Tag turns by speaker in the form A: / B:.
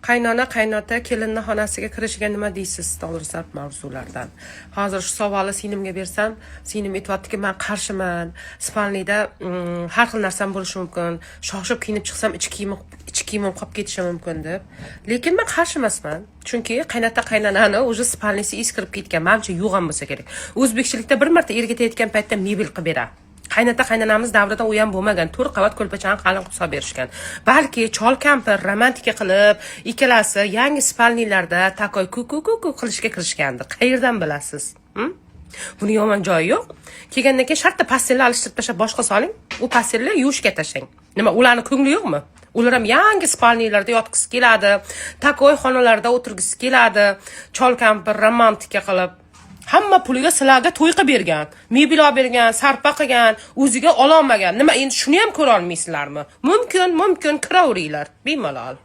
A: Qaynona qaynota kelinni xonasiga kirishiga nima deysiz dolzarb mavzulardan. Hozir shu savolni sinimga bersam, sinim aytayaptiki, men qarshiman. Spalnida har xil narsam bo'lishi mumkin. Shoshib kiyinib chiqsam ichki kiyimim qolib ketishi mumkin deb. Lekin men qarshi emasman. Chunki qaynota qaynonani o'zi spalnisi is kirib ketgan. Menimcha yo'g'an bo'lsa kerak. O'zbekchilikda bir marta erga tegayotgan paytda mebel qilib beradi. Qaynota qaynonamiz davrida u ham bo'lmagan. 4 qavat ko'rpachani qalin qilib berishgan. Balki chol kampir romantika qilib, ikkalasi yangi spalnilarda takoy kuku qilishga kirishgandi. Qayerdan bilasiz? Buni yomon joyi yo'q. Kelgandan keyin shartta pastelni alishtirib tashlab boshqa soling. U pastelni yuvishga tashlang. Nima, ularning ko'ngli yo'qmi? Ular ham yangi spalnilarda yotgisi keladi, takoy xonalarda o'tirgisi keladi, chol kampir romantika qilib hamma puliga sizlarga to'y qilib bergan, mebel olib bergan, sarpa qilgan, o'ziga ololmagan. Nima, endi shuni ham ko'ra olmaysizlarmi? Mumkin, kiraveringlar, bemalol.